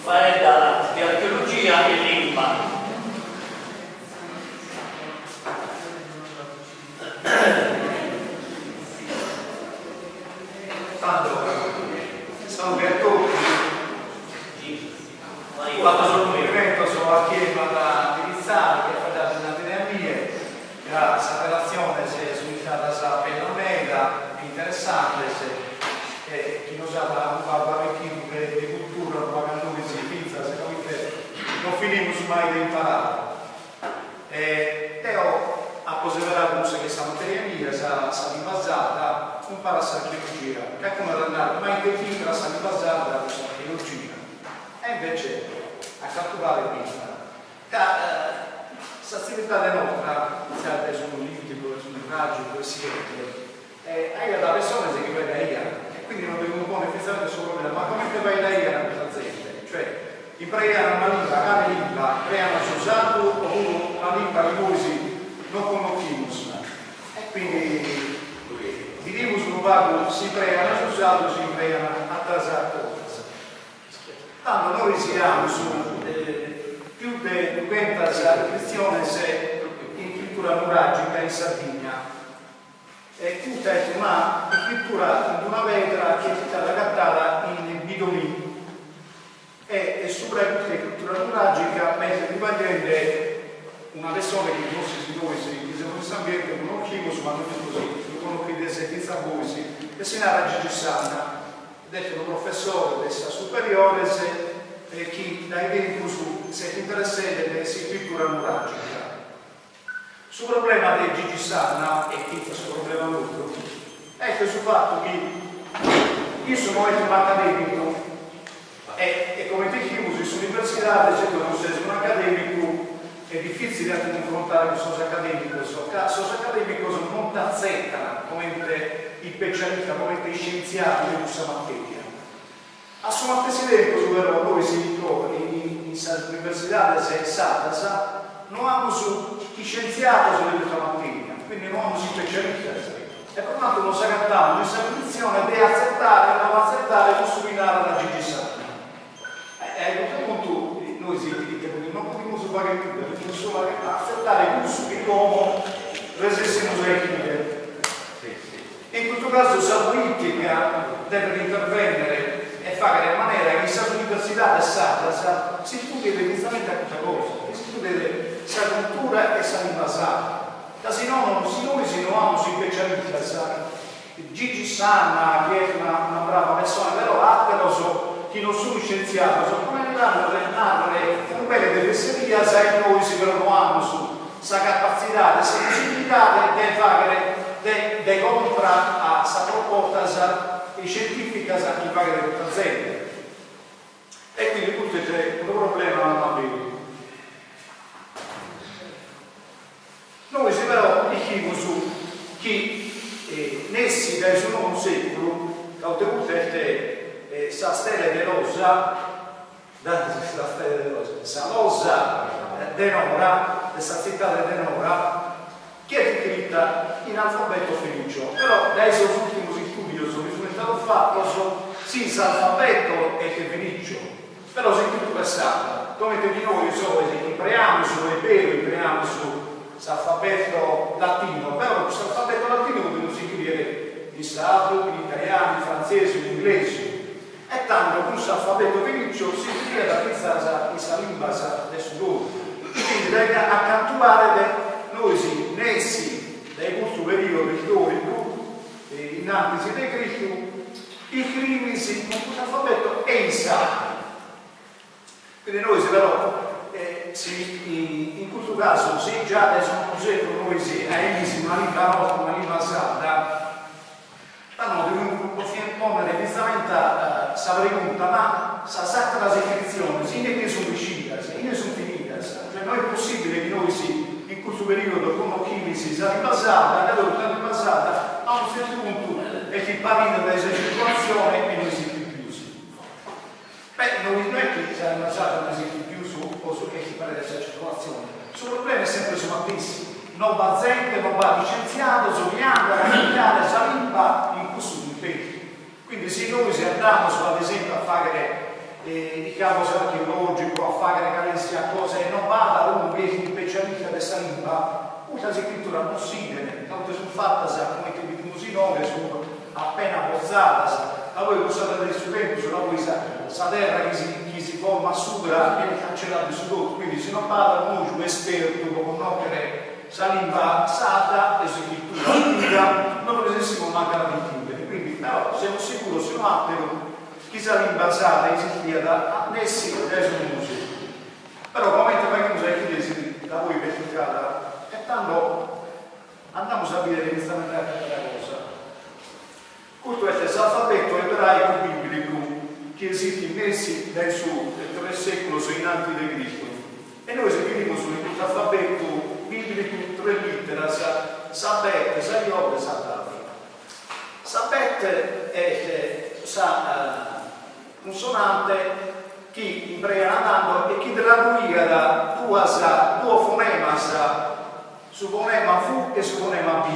fare di archeologia e lingua. Sono Bertoldi, ho fatto solo un evento sulla chiesa da Pirizzale che fa da una mia, questa relazione si è sviluppata a Pellameda, è interessante, se chi non sa parlare di cultura, parlare di pizza, non finimos mai di imparare. Teo ha poseverato che questa materia mia sta basata un po' alla archeologia, che è come andare mai definita la sta basata dalla archeologia. E invece a catturare questa. Questa attività della nostra, iniziata su un limite, su un raggio, dove si vede, hai da persone che vai da IA, e quindi non devono pone effettivamente sul problema, ma come vai da IA a questa azienda? Cioè, i pregano una lingua, cada lingua, pregano usato oppure una lingua di noi non conosciamo. E quindi diremo sul vago si pregano usato, si pregano attrasato. Tanto noi siamo su più di 20 iscrizioni in cultura nuragica in Sardegna. E tutta è una scrittura di una vetra che è stata cattata in bidoni. E soprattutto la cultura nuragica mette di bagliende una persona che conosce noi, che siamo in questo ambiente, conosciamo, ma non è così, lo conosciamo senza voi, e si narra Gigi Sanna, detto un professore della superiore, chi dai tempo su, se ti interessa della scrittura nuragica. Sul problema di Gigi Sanna, e chi fa sul problema loro, è questo fatto che io sono un accademico, e come ti dico, sull'università, se tu non sei un accademico, è difficile confrontare con socio accademico. Socio accademico non ti azzettano come i specialisti, come i scienziati di questa materia. A suo stesso tempo, noi si trova in università sensata, non abbiamo i scienziati sulle questa materia, quindi non abbiamo i specialisti. E per tanto non si accattano questa condizione di accettare o non accettare costruire la Gigi Sanna. A questo punto noi non possiamo fare più, perché bisogna accettare questo che l'uomo resiste musicale. In questo caso la politica deve intervenire e fare in maniera che questa università si studi inizialmente a questa cosa, si studi la cultura e la lingua sacra. Se no, noi non siamo specialisti. Gigi Sanna, che è una brava persona, però altro chi non sono scienziati, sono come andare a narrare come deve essere, sai noi si troviamo su questa capacità, questa possibilità di fare dei compra a questa proposta scientifica che fa che le aziende. E quindi tutto è un problema non abbiamo. Noi se però diciamo su chi nessi dal suo nuovo secolo, che ha ottenuto questa stella di rosa, questa rosa denora, questa città di Denora, che è scritta in alfabeto fenicio. Però dai suoi ultimi studi sono risultato fatto sì, l'alfabeto è fenicio, però si tutto passato. Come di noi impariamo su ebreo, impariamo su l'alfabeto latino, però questo alfabeto latino dobbiamo scrivere in sardo, in italiano, in francese, in inglese. E tanto con questo alfabeto fenicio si scrive da questa lingua del sud. Quindi deve accantuare noi nessi dai culto periodo storico, in ambiti di Cristo, i crimini con questo alfabeto e in sacro. Quindi noi però in questo caso se già adesso non c'è noi hai una lingua nostra, una lingua sarda, allora dobbiamo porre questa pregunta, ma sa sacra descrizione, se ne sono vicine, se ne sono finite, cioè non è possibile che noi in questo periodo come chimici siamo basata, a un certo punto e che parliamo della situazione e noi siamo chiusi. Non è che siamo lasciati un esempio più su che si parla della circolazione. Il problema è sempre su altissimo. Non va gente, non va licenziato, sognando, a cambiare, salimba in questo impegno. Quindi se noi andiamo ad esempio a fare i campos archeologici, a fare calessia cose, non vada uno che si specializza in questa lingua, una scrittura possibile, quando sono fatte, come ti dico, sono appena bozzate, la voi usate del strumento, sulla voi sa terra che si forma sopra e cancellate su tutto, quindi se non parla un esperto può conoscere la lingua sada e scrittura antica, non potessimo mancare di chiudere, quindi però siamo sicuri, se non altro, chi sa lingua sada esisteva da nessi adesso museo. Però come facciamo a chiedere da voi per giocare, e tanto andiamo a vedere inizialmente questa cosa. Questo è l'alfabeto ebraico biblico che esiste messi nel suo 3 secoli innanzi di Cristo. E noi se vediamo sull'alfabeto biblico 3 lettere, Sabet, Sayod e Satav. Sabet è consonante che in breve andando e che traduiva da due fonema su fonema Fu e su fonema B.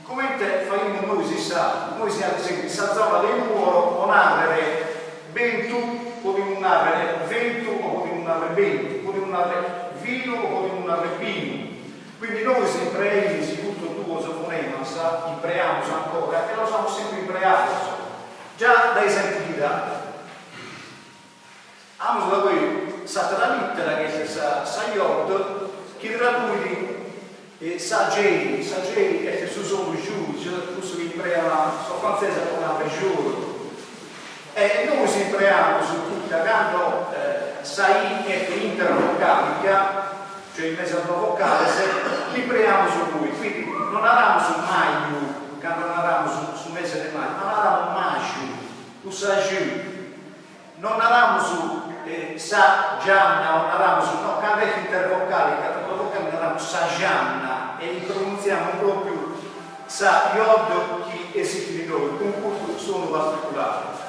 Come facciamo noi si sa, noi siamo ad esempio in questa zona del muro, non avere 20, possiamo avere 20 o possiamo avere 20, possiamo avere vino o possiamo avere vino. Quindi noi si impreiamo, si tutto due fonema, impreiamo ancora e lo siamo sempre impreiamo, già dai antichità. Amo da voi, stata la lettera che è Sayod, che traduce Sagei è su solo giù, questo che imprea la francese con la giù. E noi si impreiamo su tutta, quando Sai è intervocalica, cioè in mezzo alla vocale, li impreiamo su lui, quindi non avevamo su Maiu, quando non avevamo su mese del Maiu, non avevamo Mashu, su Sagiu. Non avevamo su Sa Gianna, non avevamo su no, quando è intervocale, non avevamo Sa Gianna e pronunziamo proprio Sa Yod che esiste in noi, con questo suono particolare.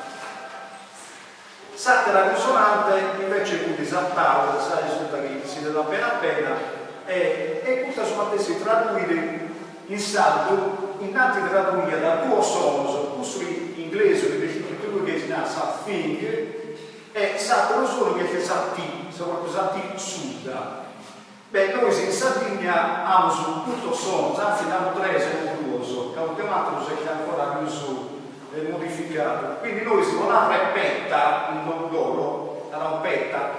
Sa la consonante invece quindi Sa Paolo, sa risulta che si dà appena e questa sono si traduire in saldo, in tanti traduire da due sono, questo in inglese, quello che si chiama Sa Thing, e l'altro suono che è Sati, soprattutto Sati Suda. Beh, noi in Sardegna abbiamo su tutto suono, anzi abbiamo 3 se non 2, che un altro che è ancora più su modificato. Quindi noi si non ha repetta il non loro, la rompetta,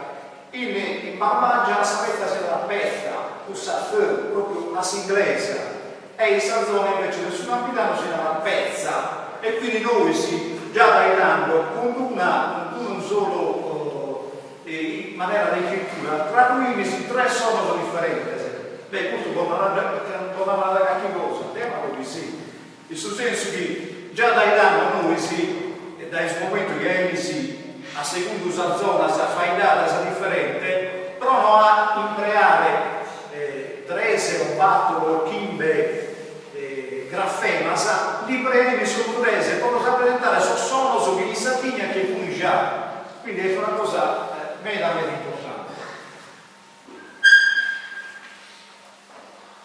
in Barbaggia la sapetta se la petta, usa proprio la singlese, e in Sarzone invece nessun abitano si la pezza, e quindi noi si già dai tanto con un solo in maniera di scrittura traduirsi 3 sono differenti. Beh, questo può andare qualche cosa, tema così sì. In questo senso che già dai tanto noi si, dai momento che egli si a secondo una zona si fa in data differente, però non a imprecare 3 o 4 chimbe graffema, li premi su 3, poi sa presentare sono su che gli Sardegna che punisce. Quindi è una cosa veramente importante.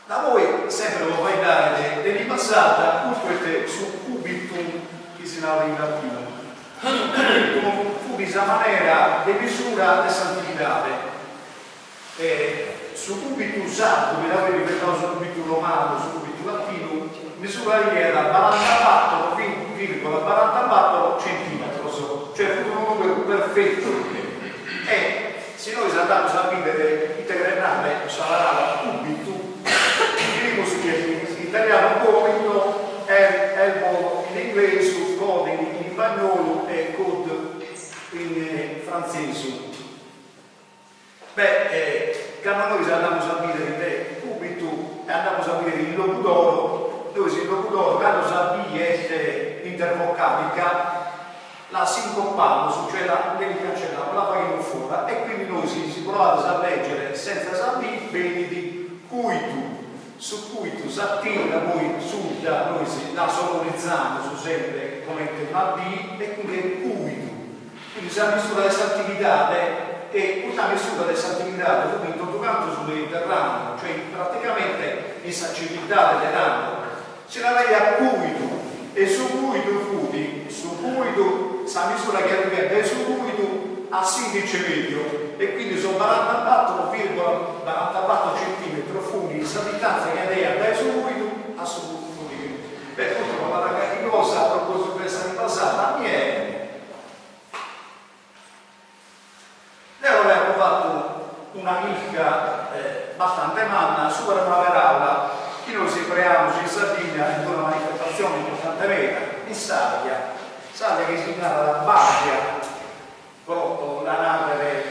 Da voi sempre lo fai dare dell'impassata, questo su cubitum che si chiama in latino. Cubis a maniera di misura di santità. Su cubitum santo, che l'avevi ripetuto su cubitum romano, su cubitum latino, misura era 44, virgola 44 centimetri, cioè un numero perfetto. E se noi andiamo a vedere integrare sarà cubitum, diremo che in italiano gomito è il modo in inglese, code in spagnolo e code in francese. Beh, quando noi andiamo a vedere cubitum e andiamo a vedere il locutoro, dove si locutoro quando si è intervocalica la sincoppando, cioè la devi cancellare, la fai in fuori e quindi noi si provate a leggere senza sapere bene di cuitu, su cuitu, sattina, noi suda, noi la sonorizziamo su sempre come una B e quindi è cuitu. Quindi si ha misura delle attività e questa misura delle attività è tutto toccato sull'interramo, cioè praticamente questa civiltà dell'eramo. Ce la lei a cuitu e su cuitu fudi, su cuitu, sa misura che arriva su cuitu a sindice medio e quindi sono 44,44 cm funi di distanza che lei ha subito a subito. Per cui la ragazza cosa a proposito di essere basata niente. Lei aveva fatto una micca bastante manna su per una veraula che noi sembriamo in Sardegna in una manifestazione importante vera in Saglia che si chiama la Bagia proprio la nave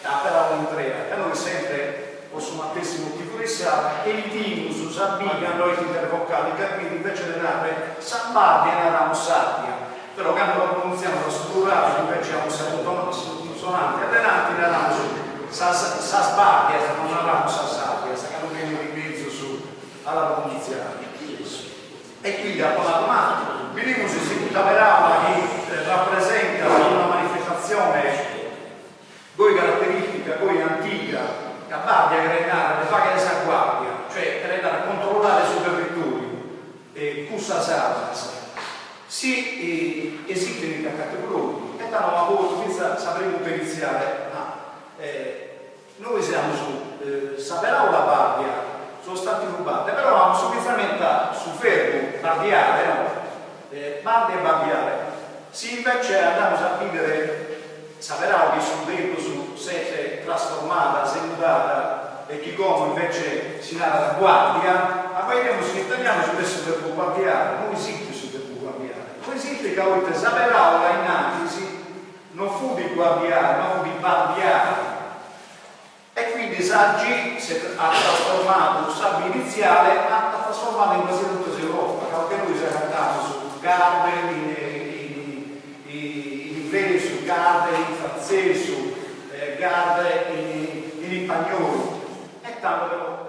a Veraula Intrea e noi sempre possono attesimo tipo di sala e il dino su Sabina noi ti intervocati quindi invece di nave Sambardia eravamo Sabia però quando lo pronunziamo lo plurale invece abbiamo saputo sonanti adelante eravamo Sasbardia non eravamo Sasabia che non viene di mezzo su alla pronunciare e quindi automatico vediamo se si tutta Veraula che rappresenta una manifestazione poi caratteristica, poi antica, che Bardia Grenara, le fa che sa guardia, cioè Grenara a controllare sui territori, cussa salvas. Si esistono i categorii e danno una cosa, sapremo periziare, ma noi siamo su Veraula Bardia, sono stati rubati, però abbiamo sufficientemente su fermo, bardiale, no? Bardia e bardiale. Si invece andiamo a vivere Saperao che sul tempo su sette trasformata, sedutata e chi come invece si dà la guardia, ma poi vediamo se italiano su questo per guardiare, non esiste su per guardiare. Non esiste che avete Saperao la in analisi non fu di guardiare, ma fu di bardiare. E quindi Saggi ha trasformato Sabbi iniziale, ma ha trasformato in quasi tutta Europa, perché noi siamo andati su Garde, in inglese, Garde, in francese, Garde, in spagnolo, e tanto però